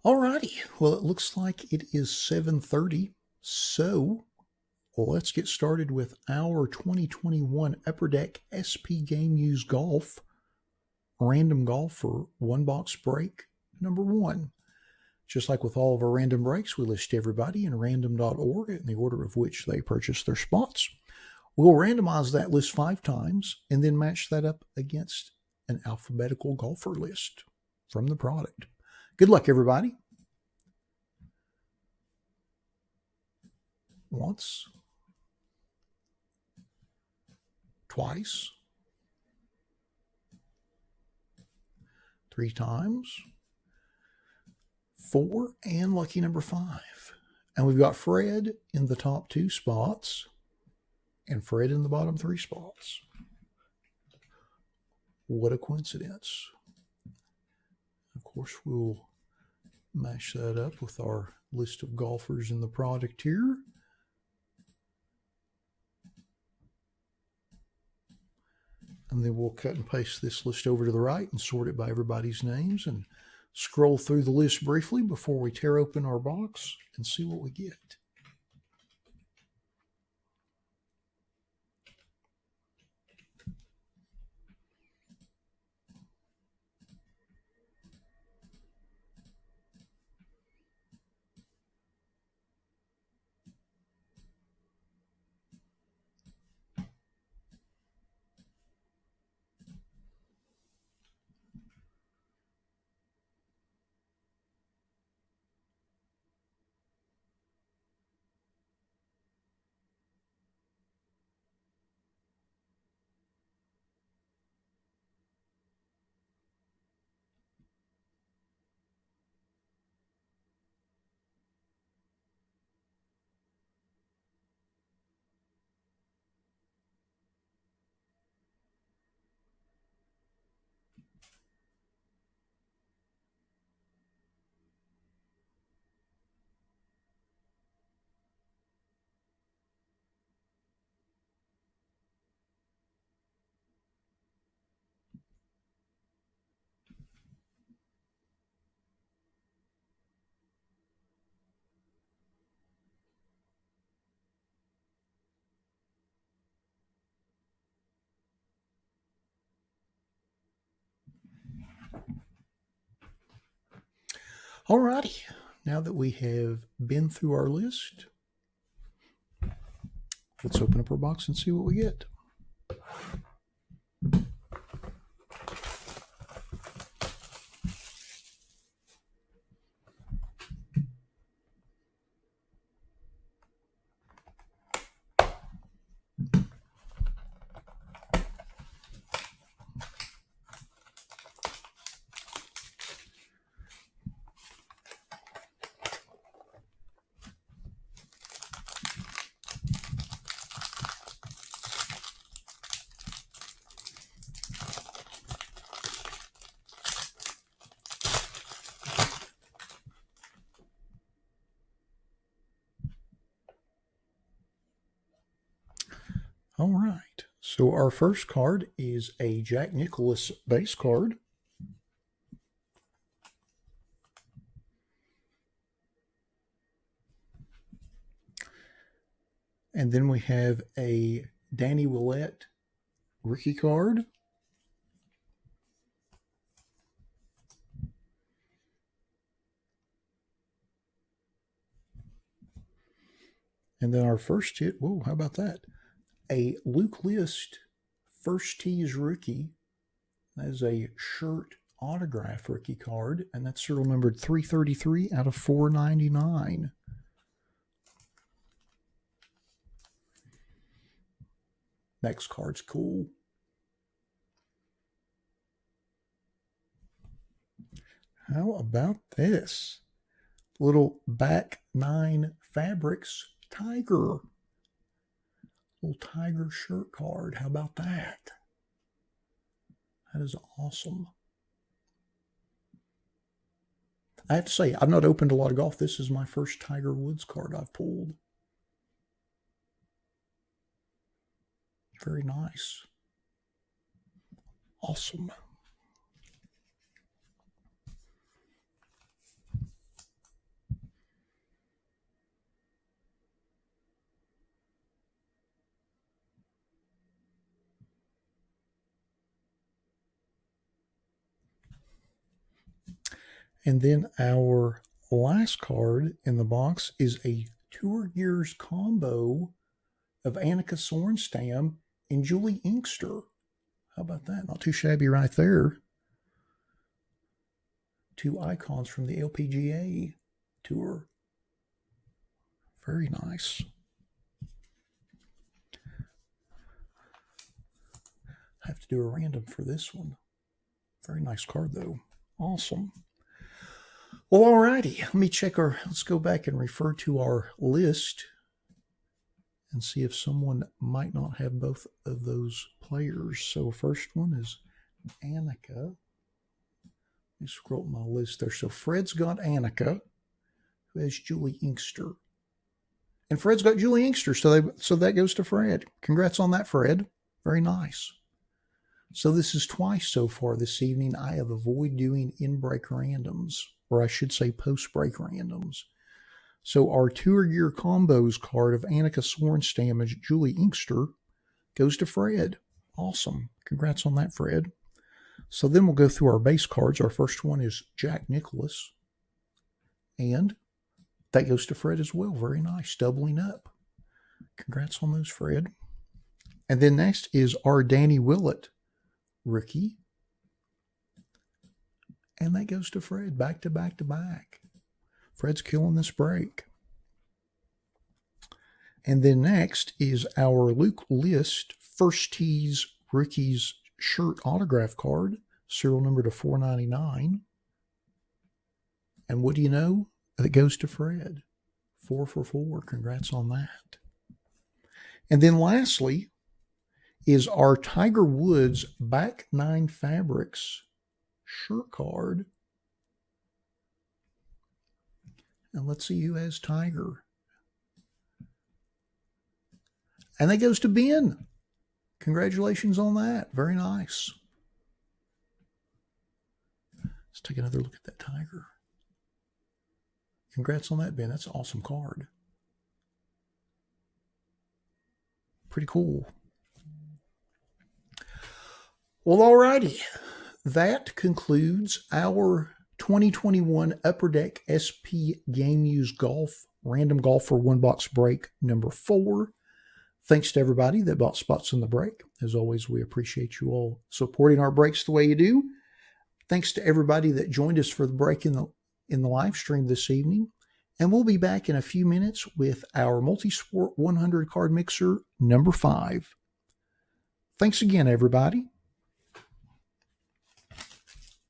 Alrighty, well, it looks like it is 7:30, so let's get started with our 2021 Upper Deck SP Game Use Golf Random Golf for one box break number one. Just like with all of our random breaks, we list everybody in random.org in the order of which they purchased their spots. We'll randomize that list 5 times and then match that up against an alphabetical golfer list from the product. Good luck, everybody. Once, twice, 3 times, 4, and lucky number 5. And we've got Fred in the top 2 spots and Fred in the bottom 3 spots. What a coincidence. Of course, we'll match that up with our list of golfers in the product here. And then we'll cut and paste this list over to the right and sort it by everybody's names and scroll through the list briefly before we tear open our box and see what we get. Alrighty, now that we have been through our list, let's open up our box and see what we get. All right, so our first card is a Jack Nicklaus base card. And then we have a Danny Willett rookie card. And then our first hit, whoa, how about that? A Luke List First Tees rookie. That is a shirt autograph rookie card, and that's serial numbered 333 out of 499. Next card's cool. How about this? Little back 9 fabrics tiger. Little tiger shirt card. How about that? That is awesome. I have to say, I've not opened a lot of golf. This is my first Tiger Woods card I've pulled. Very nice. Awesome. And then our last card in the box is a Tour Gears combo of Annika Sorenstam and Julie Inkster. How about that? Not too shabby right there. Two icons from the LPGA Tour. Very nice. I have to do a random for this one. Very nice card, though. Awesome. Well, alrighty. Let me check let's go back and refer to our list and see if someone might not have both of those players. So first one is Annika. Let me scroll my list there. So Fred's got Annika, who has Julie Inkster. And Fred's got Julie Inkster, so that goes to Fred. Congrats on that, Fred. Very nice. So this is twice so far this evening. I have avoided doing in-break randoms, or I should say post-break randoms. So our Tour Gear Combos card of Annika Sorenstam and Julie Inkster goes to Fred. Awesome. Congrats on that, Fred. So then we'll go through our base cards. Our first one is Jack Nicklaus. And that goes to Fred as well. Very nice. Doubling up. Congrats on those, Fred. And then next is our Danny Willett rookie. And that goes to Fred. Back to back to back. Fred's killing this break. And then next is our Luke List First Tees Rookies shirt autograph card, serial number to 499. And what do you know? It goes to Fred. 4 for 4. Congrats on that. And then lastly is our Tiger Woods Back 9 Fabrics shirt card. And let's see who has Tiger. And that goes to Ben. Congratulations on that. Very nice. Let's take another look at that Tiger. Congrats on that, Ben. That's an awesome card. Pretty cool. Well, alrighty. That concludes our 2021 Upper Deck SP Game Use Golf Random Golfer One Box Break number 4. Thanks to everybody that bought spots in the break. As always, we appreciate you all supporting our breaks the way you do. Thanks to everybody that joined us for the break in the live stream this evening. And we'll be back in a few minutes with our Multisport 100 card mixer number 5. Thanks again, everybody.